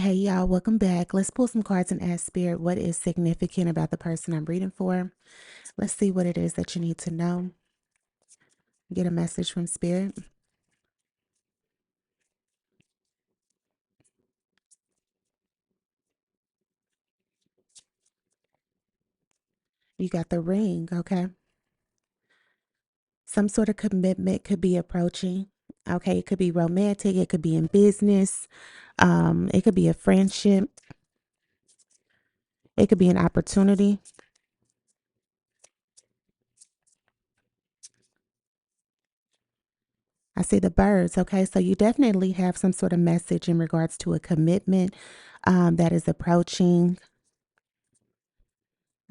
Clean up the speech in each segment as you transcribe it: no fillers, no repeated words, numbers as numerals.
Hey y'all, welcome back. Let's pull some cards and ask Spirit what is significant about the person I'm reading for. Let's see what it is that you need to know. Get a message from Spirit. You got the ring, okay? Some sort of commitment could be approaching. Okay, it could be romantic, it could be in business, it could be a friendship, it could be an opportunity. I see the birds, okay? So you definitely have some sort of message in regards to a commitment that is approaching.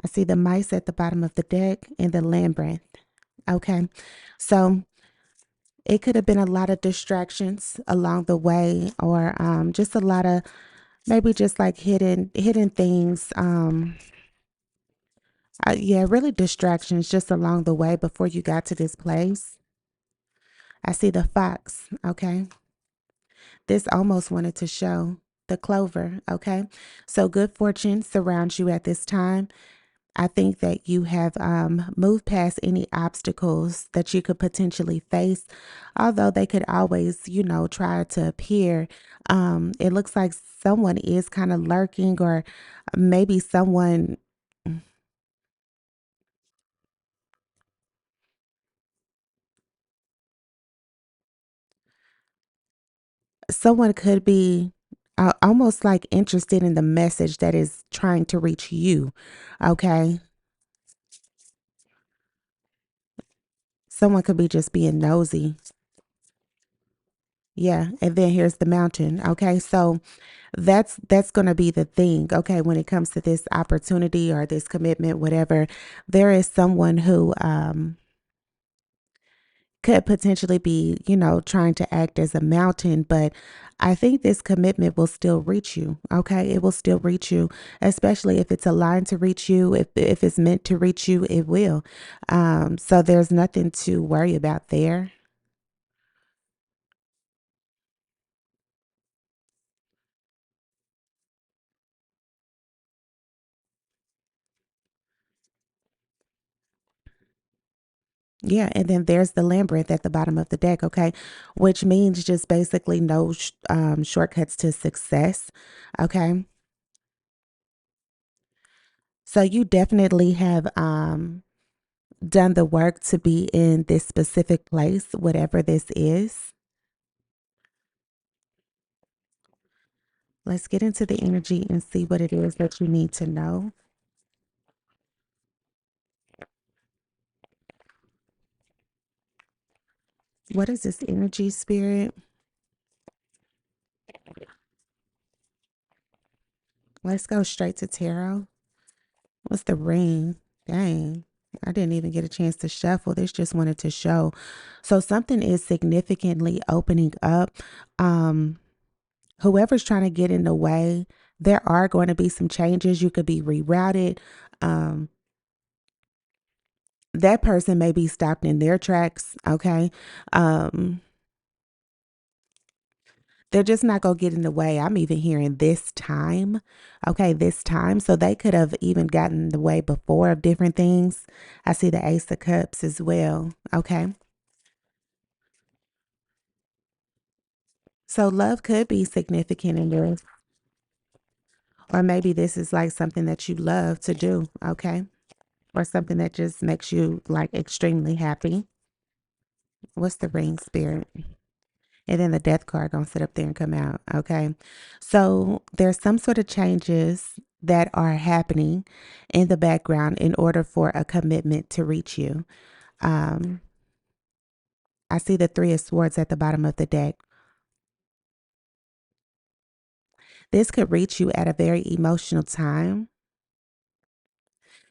I see the mice at the bottom of the deck and the labyrinth. Okay. So it could have been a lot of distractions along the way, or just a lot of maybe just like hidden things. Yeah, really distractions just along the way before you got to this place. I see the fox. Okay. This almost wanted to show the clover. Okay. So good fortune surrounds you at this time. I think that you have moved past any obstacles that you could potentially face, although they could always, try to appear. It looks like someone is kind of lurking, or maybe someone could be almost like interested in the message that is trying to reach you. Okay. Someone could be just being nosy. Yeah, and then here's the mountain. Okay, so that's going to be the thing. Okay, when it comes to this opportunity or this commitment, whatever, there is someone who could potentially be, trying to act as a mountain, but I think this commitment will still reach you. Okay, it will still reach you, especially if it's aligned to reach you. If it's meant to reach you, it will. So there's nothing to worry about there. Yeah, and then there's the labyrinth at the bottom of the deck, okay, which means just basically no shortcuts to success, okay. So you definitely have done the work to be in this specific place, whatever this is. Let's get into the energy and see what it is that you need to know. What is this energy, spirit? Let's go straight to tarot. What's the ring? Dang. I didn't even get a chance to shuffle. This just wanted to show. So something is significantly opening up. Um, Whoever's trying to get in the way, there are going to be some changes. You could be rerouted. Um, that person may be stopped in their tracks. Okay. Um, they're just not going to get in the way. I'm even hearing this time. Okay, this time. So they could have even gotten in the way before of different things. I see the Ace of Cups as well. Okay. So love could be significant in this, or maybe this is like something that you love to do. Okay. Or something that just makes you like extremely happy. What's the ring, spirit? And then the death card gonna sit up there and come out. Okay. So there's some sort of changes that are happening in the background in order for a commitment to reach you. Um, I see the Three of Swords at the bottom of the deck. This could reach you at a very emotional time.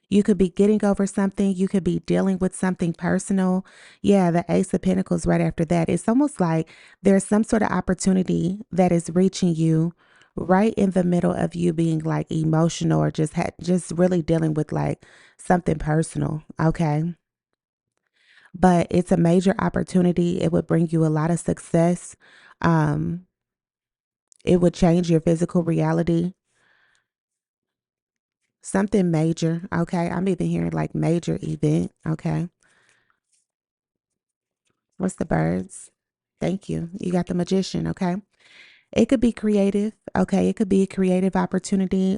You could be getting over something. You could be dealing with something personal. Yeah, the Ace of Pentacles right after that. It's almost like there's some sort of opportunity that is reaching you right in the middle of you being like emotional, or just really dealing with like something personal. Okay. But it's a major opportunity. It would bring you a lot of success. Um, It would change your physical reality. Something major, okay? I'm even hearing like major event, okay? What's the birds? Thank you. You got the magician, okay? It could be creative, okay? It could be a creative opportunity.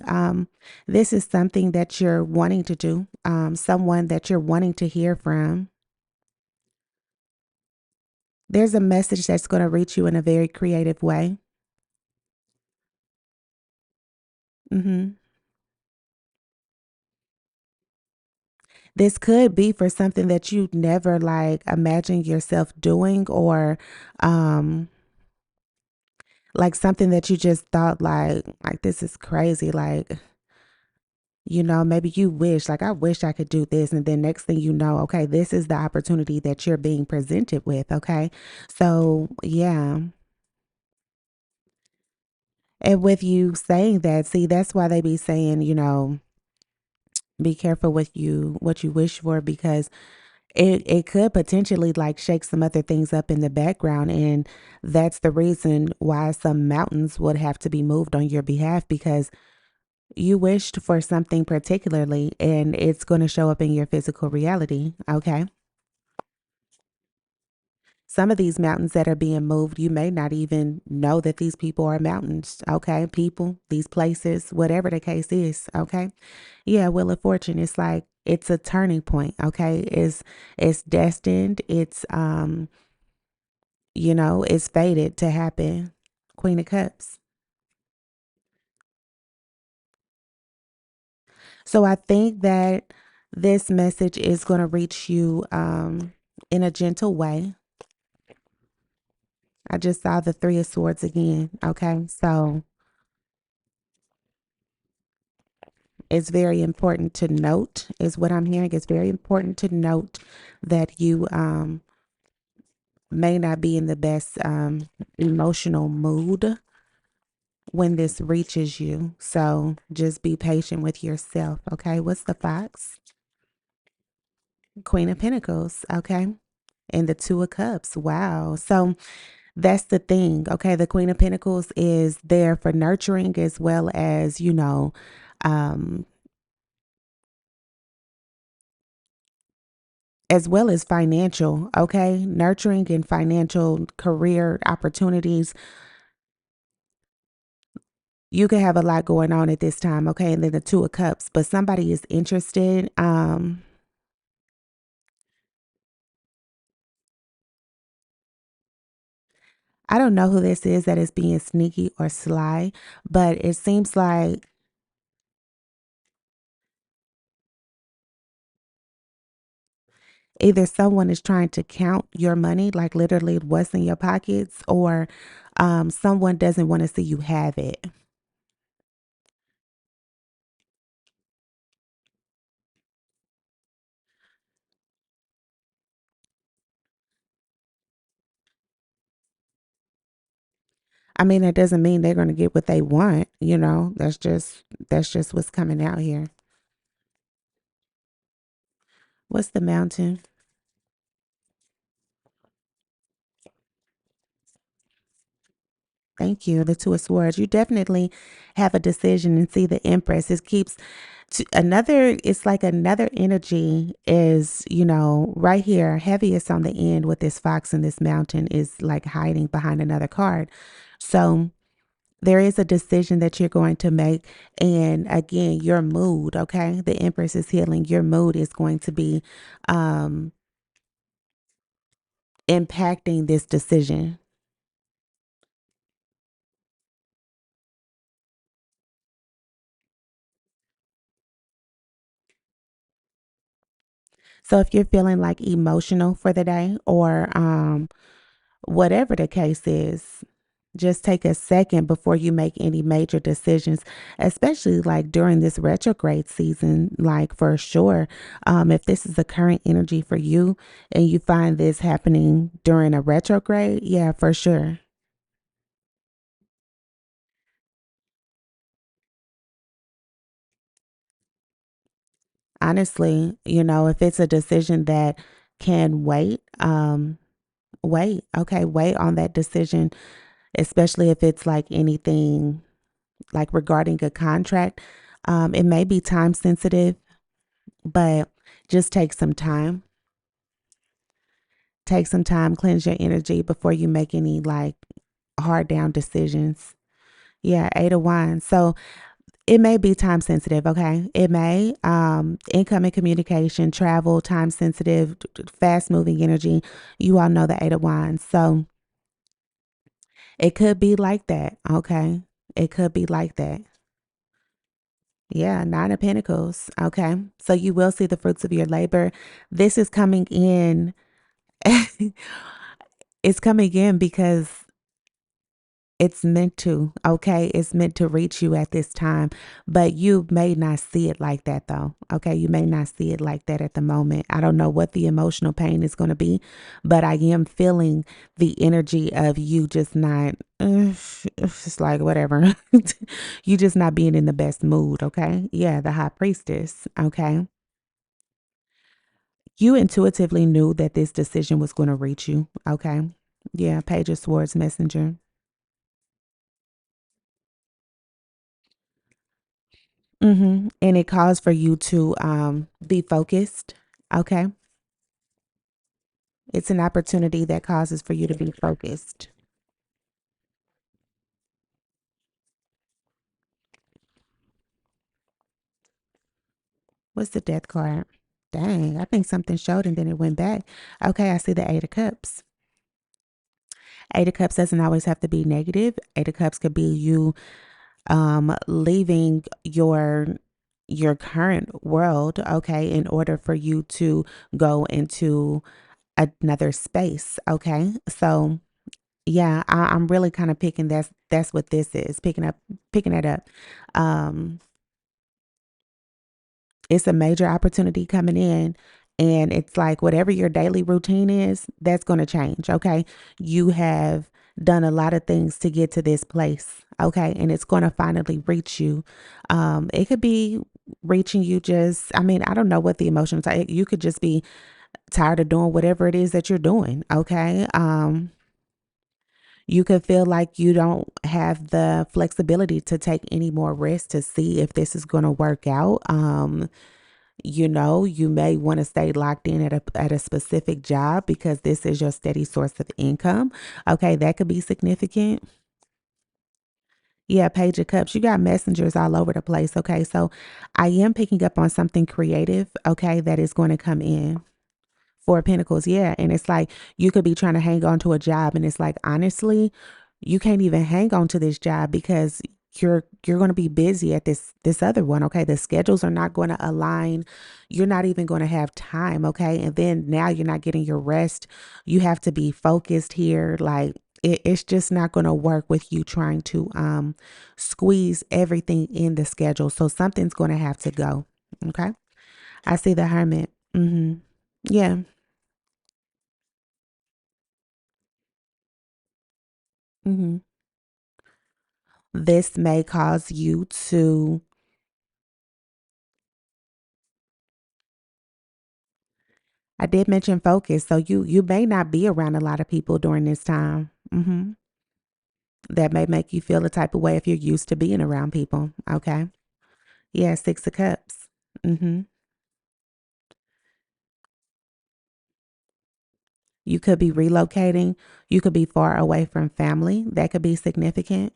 This is something that you're wanting to do, someone that you're wanting to hear from. There's a message that's going to reach you in a very creative way. Mhm. This could be for something that you never like imagined yourself doing, or um like something that you just thought like this is crazy, like, maybe you wish, like, I wish I could do this, and then next thing you know, okay, this is the opportunity that you're being presented with, okay? So, yeah. And with you saying that, see, that's why they be saying, be careful with what you wish for, because it could potentially like shake some other things up in the background, and that's the reason why some mountains would have to be moved on your behalf, because you wished for something particularly and it's going to show up in your physical reality, okay? Some of these mountains that are being moved, you may not even know that these people are mountains, okay? People, these places, whatever the case is, okay? Yeah, Wheel of Fortune, it's like it's a turning point, okay? It's destined, it's fated to happen. Queen of Cups. So I think that this message is going to reach you in a gentle way. I just saw the Three of Swords again. Okay. So it's very important to note, is what I'm hearing. It's very important to note that you may not be in the best emotional mood when this reaches you. So just be patient with yourself. Okay. What's the fox? Queen of Pentacles. Okay. And the Two of Cups. Wow. So that's the thing. Okay. The Queen of Pentacles is there for nurturing as well as, um, as well as financial. Okay. Nurturing and financial career opportunities. You could have a lot going on at this time. Okay. And then the Two of Cups, but somebody is interested. I don't know who this is that is being sneaky or sly, but it seems like either someone is trying to count your money, like literally what's in your pockets, or someone doesn't want to see you have it. I mean, that doesn't mean they're going to get what they want. That's just what's coming out here. What's the mountain? Thank you. The Two of Swords. You definitely have a decision, and see the Empress. It keeps it's like another energy is, right here, heaviest on the end with this fox and this mountain is like hiding behind another card. So there is a decision that you're going to make. And again, your mood, okay? The Empress is healing. Your mood is going to be um, impacting this decision. So if you're feeling like emotional for the day, or whatever the case is, just take a second before you make any major decisions, especially like during this retrograde season, like for sure. If this is the current energy for you and you find this happening during a retrograde, yeah, for sure. Honestly, if it's a decision that can wait, wait. Okay, wait on that decision. especially if it's like anything like regarding a contract. It may be time sensitive, but just take some time. Take some time, cleanse your energy before you make any like hard down decisions. Yeah, 8 of Wands. So it may be time sensitive, okay? It may. Incoming communication, travel, time sensitive, fast moving energy. You all know the 8 of Wands. So it could be like that, okay? It could be like that. Yeah, 9 of Pentacles. Okay. So you will see the fruits of your labor. This is coming in. It's coming in because it's meant to, okay? It's meant to reach you at this time, but you may not see it like that though, okay? You may not see it like that at the moment. I don't know what the emotional pain is going to be, but I am feeling the energy of you just not, it's just like whatever. You just not being in the best mood, okay? Yeah, the High Priestess, okay? You intuitively knew that this decision was going to reach you, okay? Yeah, Page of Swords Messenger. And it calls for you to be focused. Okay. It's an opportunity that causes for you to be focused. What's the Death card? Dang, I think something showed and then it went back. Okay, I see the 8 of Cups. 8 of Cups doesn't always have to be negative. 8 of Cups could be you leaving your current world, okay, in order for you to go into another space. Okay. So yeah, I'm really kind of picking that's what this is, picking it up. Um, it's a major opportunity coming in, and it's like whatever your daily routine is, that's going to change. Okay. You have done a lot of things to get to this place. Okay. And it's going to finally reach you. It could be reaching you just, I mean, I don't know what the emotions are. You could just be tired of doing whatever it is that you're doing. Okay. You could feel like you don't have the flexibility to take any more risks to see if this is going to work out. You may want to stay locked in at a specific job because this is your steady source of income. Okay, that could be significant. Yeah, Page of Cups. You got messengers all over the place. Okay, so I am picking up on something creative. Okay, that is going to come in. 4 of Pentacles, yeah. And it's like you could be trying to hang on to a job, and it's like honestly, you can't even hang on to this job because you're going to be busy at this other one. Okay, the schedules are not going to align. You're not even going to have time. Okay, and then now you're not getting your rest. You have to be focused here. Like it's just not going to work with you trying to squeeze everything in the schedule. So something's going to have to go. Okay, I see the Hermit. Yeah. hmm This may cause you to, I did mention focus, so you may not be around a lot of people during this time. That may make you feel the type of way if you're used to being around people. Okay. Yeah, 6 of Cups. hmm You could be relocating. You could be far away from family. That could be significant,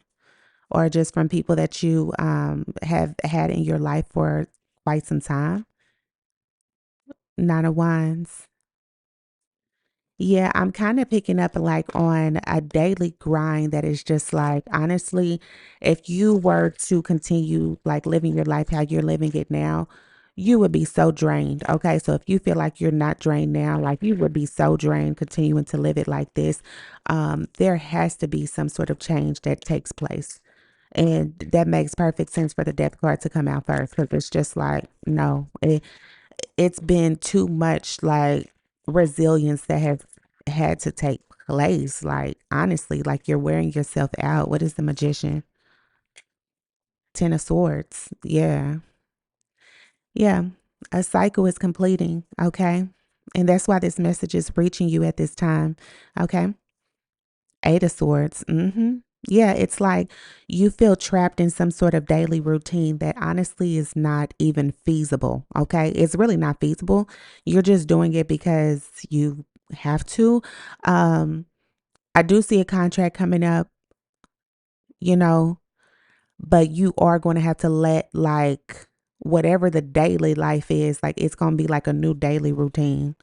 or just from people that you have had in your life for quite some time. 9 of Wands. Yeah, I'm kind of picking up like on a daily grind that is just like, honestly, if you were to continue like living your life how you're living it now, you would be so drained. Okay. So if you feel like you're not drained now, like you would be so drained continuing to live it like this, there has to be some sort of change that takes place. And that makes perfect sense for the death card to come out first because it's just like, no, it's been too much like resilience that has had to take place. Like honestly, like you're wearing yourself out. What is the Magician? 10 of Swords. Yeah. Yeah. A cycle is completing. Okay. And that's why this message is reaching you at this time. Okay. 8 of Swords. Yeah, it's like you feel trapped in some sort of daily routine that honestly is not even feasible. Okay. It's really not feasible. You're just doing it because you have to. Um, I do see a contract coming up, you know, but you are going to have to let like whatever the daily life is, like it's going to be like a new daily routine.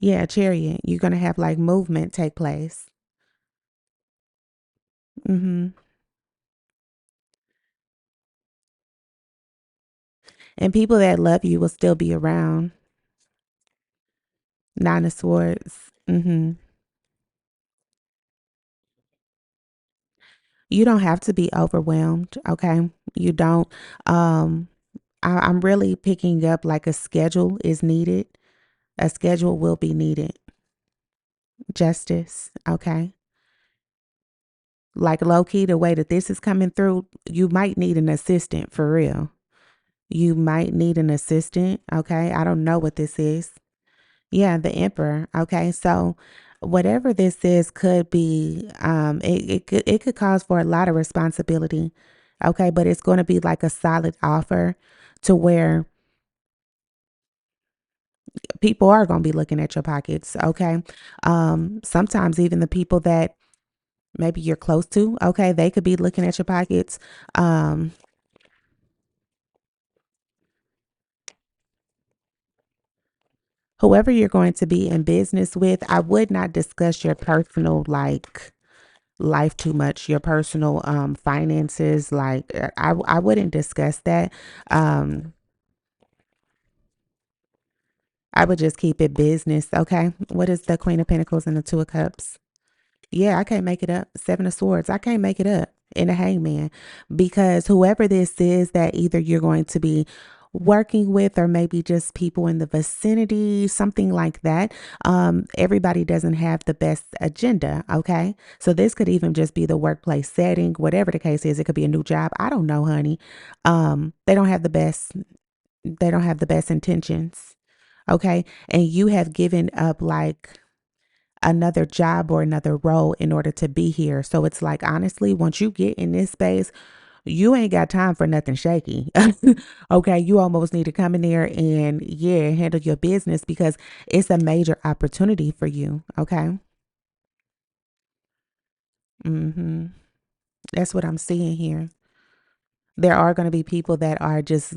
Yeah, chariot. You're going to have like movement take place. Hmm. And people that love you will still be around. Nine of Swords. Hmm. You don't have to be overwhelmed. Okay. You don't. Um, I'm really picking up like a schedule is needed. A schedule will be needed. Justice. Okay. Like low key, the way that this is coming through, you might need an assistant for real. You might need an assistant. Okay. I don't know what this is. Yeah, the emperor. Okay. So whatever this is could be it could cause for a lot of responsibility. Okay, but it's going to be like a solid offer to where people are going to be looking at your pockets. Okay. Sometimes even the people that maybe you're close to, okay, they could be looking at your pockets. Um, Whoever you're going to be in business with, I would not discuss your personal like life too much, your personal finances. Like I wouldn't discuss that. Um, I would just keep it business. Okay. What is the Queen of Pentacles and the Two of Cups? Yeah, I can't make it up. Seven of Swords. I can't make it up. In the Hangman. Because whoever this is that either you're going to be working with or maybe just people in the vicinity, something like that. Everybody doesn't have the best agenda. Okay. So this could even just be the workplace setting, whatever the case is. It could be a new job. I don't know, honey. They don't have the best, they don't have the best intentions. Okay. And you have given up like another job or another role in order to be here. So it's like, honestly, once you get in this space, you ain't got time for nothing shaky. Okay. You almost need to come in there and, yeah, handle your business because it's a major opportunity for you. Okay. Hmm. That's what I'm seeing here. There are going to be people that are just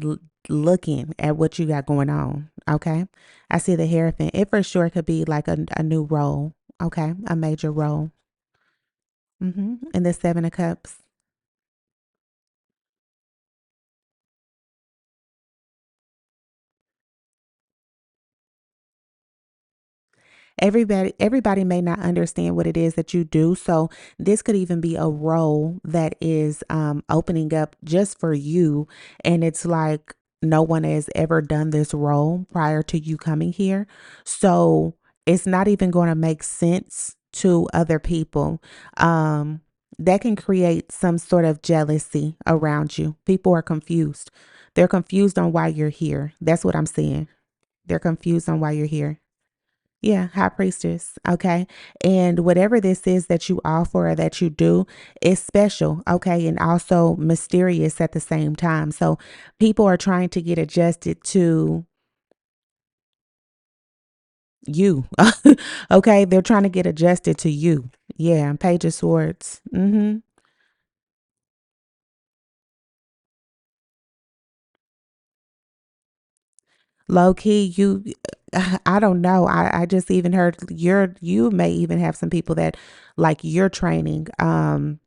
looking at what you got going on. Okay. I see the Hierophant. It for sure could be like a new role. Okay. A major role. And the Seven of Cups. Everybody may not understand what it is that you do, so this could even be a role that is opening up just for you, and it's like no one has ever done this role prior to you coming here, so it's not even going to make sense to other people. That can create some sort of jealousy around you. People are confused. They're confused on why you're here. That's what I'm saying. They're confused on why you're here. Yeah, high priestess. Okay. And whatever this is that you offer or that you do is special. Okay. And also mysterious at the same time. So people are trying to get adjusted to you. Okay. They're trying to get adjusted to you. Yeah. Page of Swords. Low key, I don't know. I just even heard you may even have some people that like you're training. And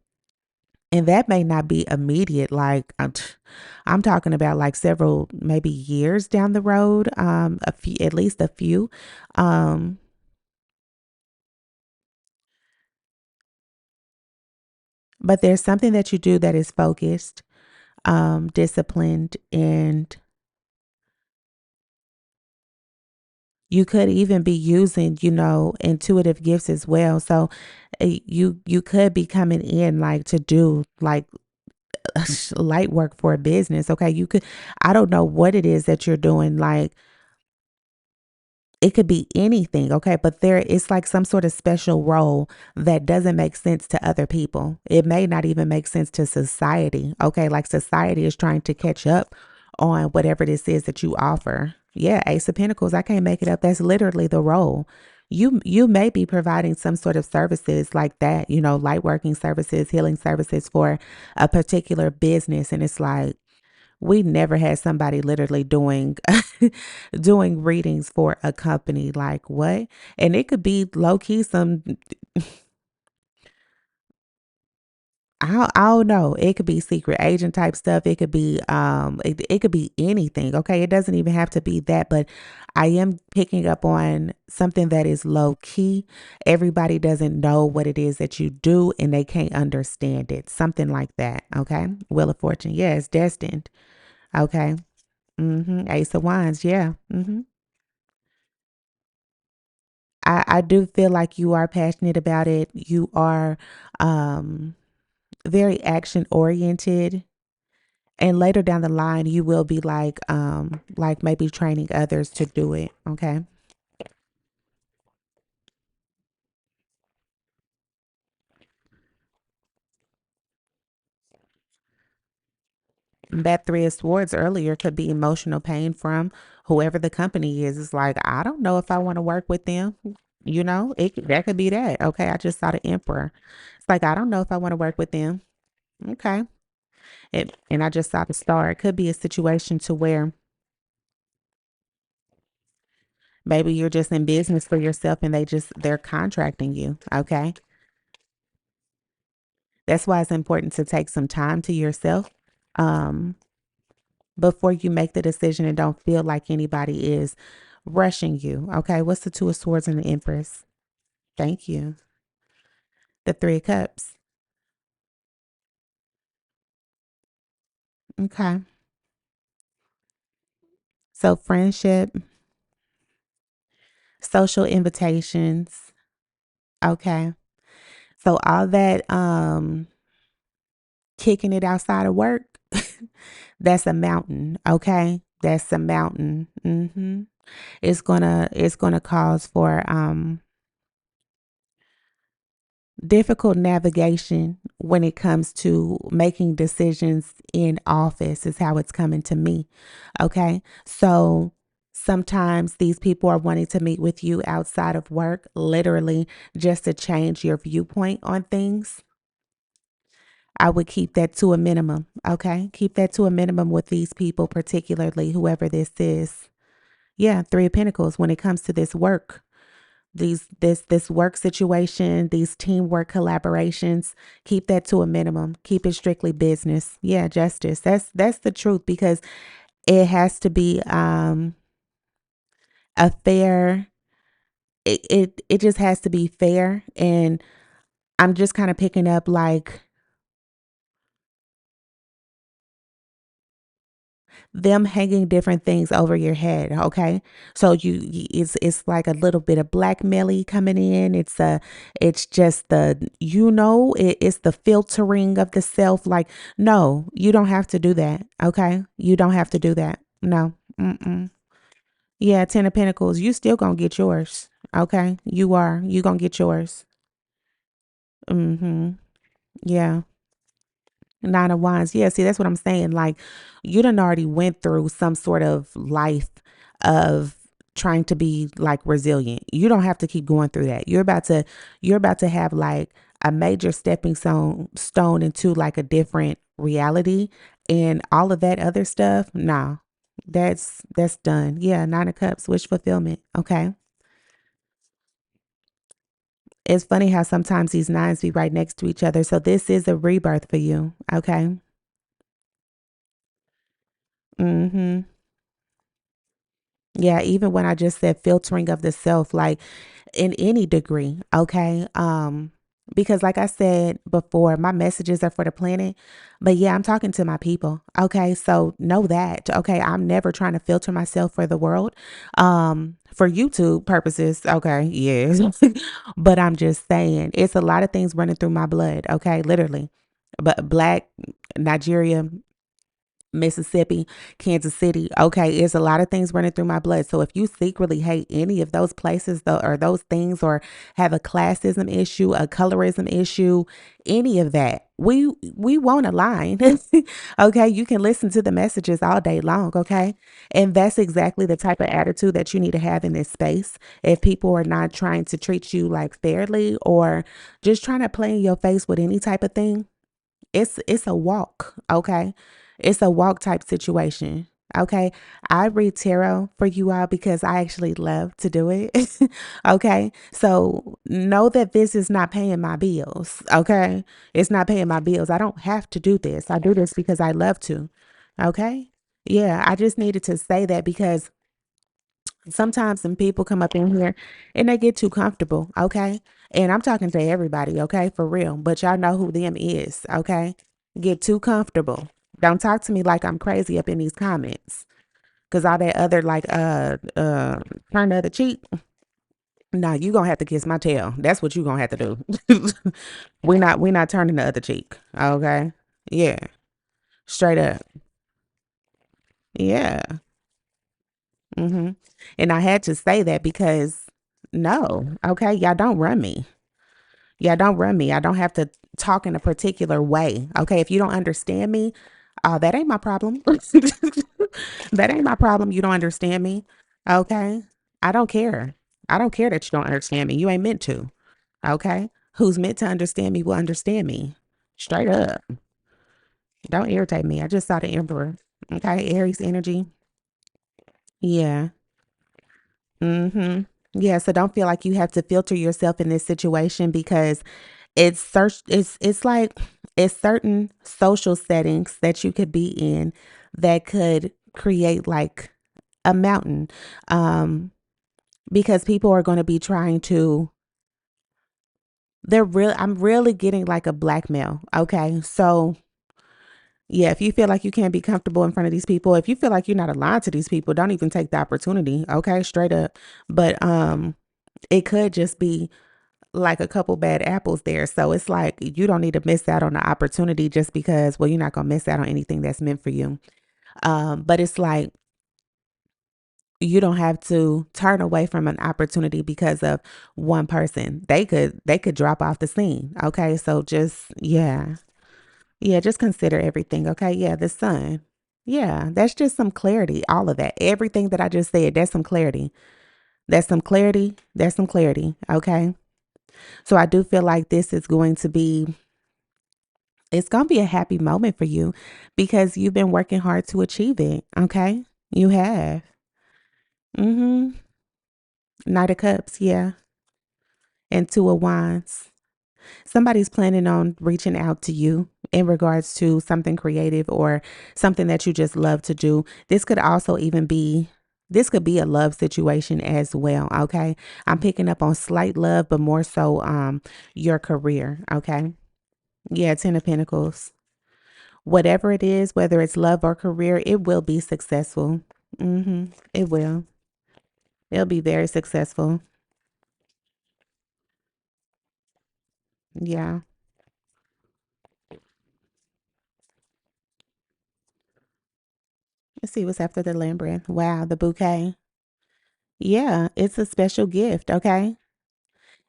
that may not be immediate, like I'm talking about like several, maybe years down the road, a few, at least a few. Um, but there's something that you do that is focused, disciplined, and you could even be using, intuitive gifts as well. So you could be coming in like to do like light work for a business. Okay, you could. I don't know what it is that you're doing, like It could be anything, okay? But there it's like some sort of special role that doesn't make sense to other people. It may not even make sense to society, okay? Like society is trying to catch up on whatever this is that you offer. Yeah, Ace of Pentacles, I can't make it up. That's literally the role. You may be providing some sort of services like that, you know, light working services, healing services for a particular business, and it's like we never had somebody literally doing doing readings for a company. Like what? And it could be low key some I don't know. It could be secret agent type stuff. It could be it could be anything. Okay. It doesn't even have to be that, but I am picking up on something that is low key. Everybody doesn't know what it is that you do and they can't understand it. Something like that. Okay. Wheel of Fortune. Yeah, it's destined. Okay. Ace of Wands. Yeah. I do feel like you are passionate about it. You are um very action oriented, and later down the line you will be like maybe training others to do it, okay? That 3 of Swords earlier could be emotional pain from whoever the company is. It's like, I don't know if I want to work with them. You know, that could be that. Okay, I just saw the Emperor. It's like, I don't know if I want to work with them. Okay. And I just saw the Star. It could be a situation to where maybe you're just in business for yourself and they're contracting you. Okay. That's why it's important to take some time to yourself um, before you make the decision and don't feel like anybody is rushing you. Okay. What's the Two of Swords and the Empress? Thank you. The Three of Cups. Okay. So friendship, social invitations. Okay. So all that kicking it outside of work, that's a mountain. Okay. That's a mountain. It's gonna cause for difficult navigation when it comes to making decisions in office is how it's coming to me. Okay. So sometimes these people are wanting to meet with you outside of work, literally just to change your viewpoint on things. I would keep that to a minimum. Okay. Keep that to a minimum with these people, particularly whoever this is. Yeah. Three of Pentacles when it comes to this work, this work situation, these teamwork collaborations, keep that to a minimum. Keep it strictly business. Yeah, justice. That's the truth because it has to be a fair it just has to be fair, and I'm just kind of picking up like them hanging different things over your head, okay? So it's like a little bit of blackmail coming in. It's just it's the filtering of the self. Like, no, you don't have to do that, okay? You don't have to do that. No. Mm-mm. Yeah, Ten of Pentacles, you still gonna get yours, okay? You gonna get yours. Mm-hmm. Yeah. Nine of Wands. Yeah, see, that's what I'm saying. Like, you done already went through some sort of life of trying to be like resilient. You don't have to keep going through that. You're about to have like a major stepping stone into like a different reality, and all of that other stuff. Nah, that's done. Yeah, Nine of Cups, wish fulfillment. Okay. It's funny how sometimes these nines be right next to each other. So this is a rebirth for you. Okay. Mm-hmm. Yeah, even when I just said filtering of the self, like in any degree, okay? Because like I said before, my messages are for the planet, but yeah, I'm talking to my people. Okay, so know that. Okay, I'm never trying to filter myself for the world. For YouTube purposes, okay, yes. But I'm just saying it's a lot of things running through my blood, okay, literally. But black, Nigeria, Mississippi, Kansas City. Okay, it's a lot of things running through my blood. So if you secretly hate any of those places though, or those things, or have a classism issue, a colorism issue, any of that, we won't align. Okay, you can listen to the messages all day long. Okay, and that's exactly the type of attitude that you need to have in this space. If people are not trying to treat you like fairly, or just trying to play in your face with any type of thing, it's a walk, okay? It's a walk type situation. Okay. I read tarot for you all because I actually love to do it. Okay. So know that this is not paying my bills. Okay. It's not paying my bills. I don't have to do this. I do this because I love to. Okay. Yeah. I just needed to say that because sometimes some people come up in here and they get too comfortable, okay? And I'm talking to everybody, okay, for real. But y'all know who them is, okay? Get too comfortable. Don't talk to me like I'm crazy up in these comments. Cause all that other like turn the other cheek. Nah, you gonna have to kiss my tail. That's what you gonna have to do. we not turning the other cheek. Okay. Yeah. Straight up. Yeah. Mm-hmm. And I had to say that because no, okay, y'all don't run me. Yeah, don't run me. I don't have to talk in a particular way. Okay. If you don't understand me, that ain't my problem. That ain't my problem. You don't understand me. Okay. I don't care. I don't care that you don't understand me. You ain't meant to. Okay. Who's meant to understand me will understand me. Straight up. Don't irritate me. I just saw the Emperor. Okay. Aries energy. Yeah. Mm-hmm. Yeah. So don't feel like you have to filter yourself in this situation because it's like it's certain social settings that you could be in that could create like a mountain, um because people are going to be trying to I'm really getting like a blackmail. Okay, so yeah, if you feel like you can't be comfortable in front of these people, if you feel like you're not aligned to these people, don't even take the opportunity. Okay, straight up. But it could just be like a couple bad apples there. So it's like you don't need to miss out on the opportunity just because, well, you're not gonna miss out on anything that's meant for you. But it's like you don't have to turn away from an opportunity because of one person. They could drop off the scene. Okay. So just yeah. Yeah, just consider everything. Okay. Yeah, the sun. Yeah, that's just some clarity. All of that. Everything that I just said, that's some clarity. That's some clarity. That's some clarity. Okay. So I do feel like this is going to be it's going to be a happy moment for you because you've been working hard to achieve it. Okay. You have. Mm-hmm. Knight of Cups. Yeah. And Two of Wands. Somebody's planning on reaching out to you in regards to something creative or something that you just love to do. This could be a love situation as well. Okay. I'm picking up on slight love, but more so your career. Okay. Yeah, Ten of Pentacles. Whatever it is, whether it's love or career, it will be successful. It will. It'll be very successful. Yeah. Let's see what's after the Lambert. Wow, the bouquet. Yeah, it's a special gift, okay?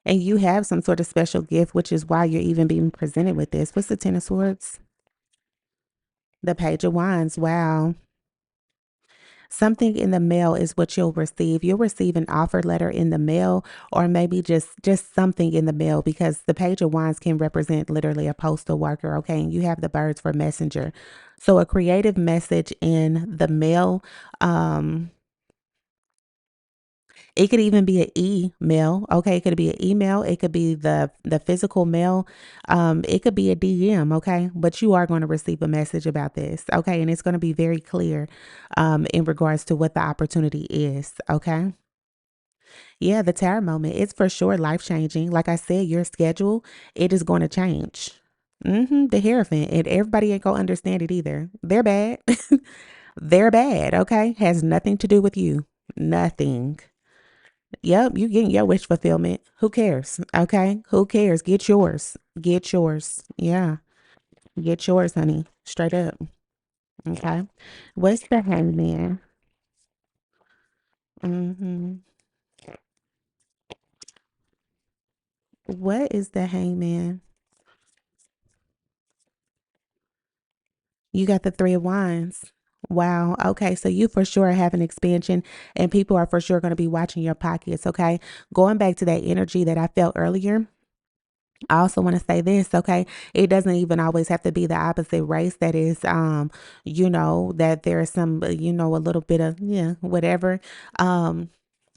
And you have some sort of special gift, which is why you're even being presented with this. What's the Ten of Swords? The Page of Wands. Wow. Something in the mail is what you'll receive. You'll receive an offer letter in the mail, or maybe just something in the mail, because the Page of Wands can represent literally a postal worker, okay? And you have the birds for messenger. So a creative message in the mail. It could even be an email. Okay, it could be an email. It could be the physical mail. It could be a DM. Okay, but you are going to receive a message about this. Okay, and it's going to be very clear, in regards to what the opportunity is. Okay. Yeah, the Tower moment. It's for sure life changing. Like I said, your schedule it is going to change. The Hierophant, and everybody ain't gonna understand it either. They're bad. They're bad. Okay, has nothing to do with you. Nothing. Yep, you getting your wish fulfillment. Who cares? Okay. Who cares? Get yours. Get yours. Yeah. Get yours, honey. Straight up. Okay. What's the hangman? Hmm. What is the hangman? You got the three of wands. Wow. Okay. So you for sure have an expansion and people are for sure going to be watching your pockets. Okay. Going back to that energy that I felt earlier, I also want to say this, okay? It doesn't even always have to be the opposite race that is that there's some a little bit of yeah, whatever. Um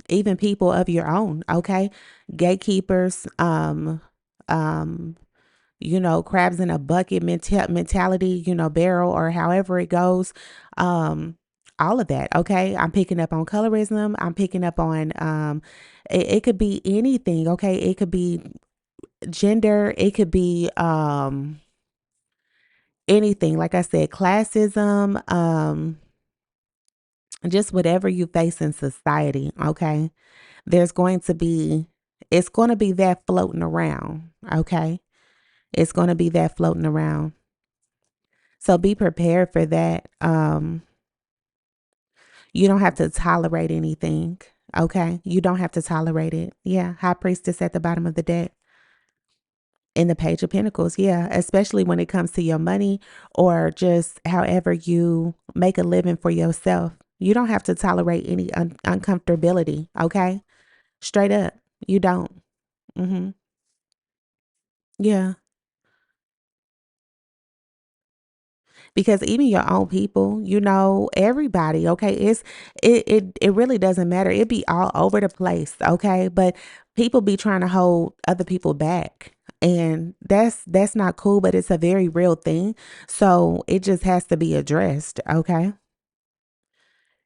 even people of your own, okay? Gatekeepers, um crabs in a bucket mentality, barrel or however it goes. Um all of that, okay? I'm picking up on colorism. I'm picking up on it could be anything, okay? It could be gender, it could be anything. Like I said, classism, just whatever you face in society, okay? There's going to be it's going to be that floating around, okay? It's going to be that floating around. So be prepared for that. You don't have to tolerate anything, okay? You don't have to tolerate it. Yeah, high priestess at the bottom of the deck. In the Page of Pentacles, yeah, especially when it comes to your money or just however you make a living for yourself. You don't have to tolerate any uncomfortability, okay? Straight up, you don't. Mm-hmm. Yeah, because even your own people, everybody, okay, it really doesn't matter. It be all over the place, okay? But people be trying to hold other people back. And that's not cool, but it's a very real thing. So it just has to be addressed, okay?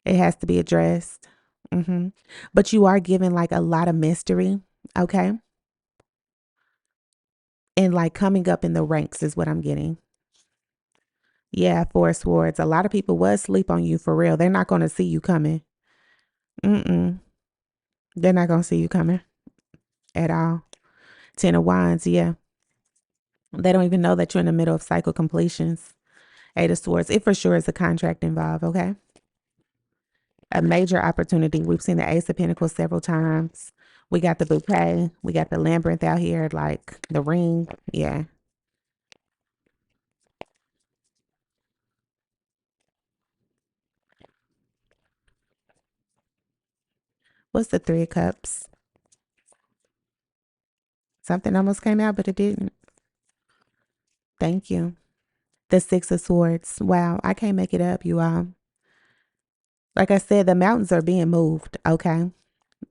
It has to be addressed. Hmm. But you are given like a lot of mystery, okay? And like coming up in the ranks is what I'm getting. Yeah, Four of Swords. A lot of people was sleep on you for real. They're not going to see you coming. Mm-mm. They're not going to see you coming at all. Ten of Wands, yeah. They don't even know that you're in the middle of cycle completions. Eight of Swords. It for sure is a contract involved, okay? A major opportunity. We've seen the Ace of Pentacles several times. We got the bouquet. We got the labyrinth out here, like the ring. Yeah. What's the Three of Cups? Something almost came out, but it didn't. Thank you. The Six of Swords. Wow, I can't make it up, you all. Like I said, the mountains are being moved, okay?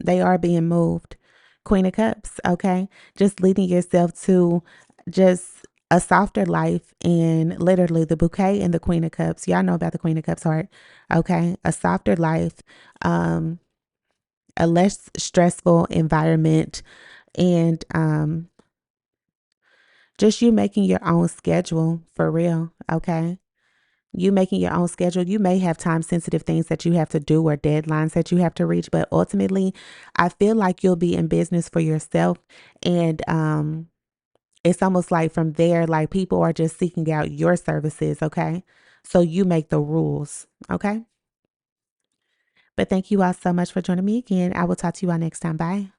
They are being moved. Queen of Cups, okay? Just leading yourself to just a softer life and literally the bouquet and the Queen of Cups. Y'all know about the Queen of Cups heart, okay? A softer life, um, a less stressful environment, and just you making your own schedule for real, okay? You making your own schedule. You may have time sensitive things that you have to do or deadlines that you have to reach, but ultimately, I feel like you'll be in business for yourself. And it's almost like from there, like people are just seeking out your services, okay? So you make the rules, okay? But thank you all so much for joining me again. I will talk to you all next time. Bye.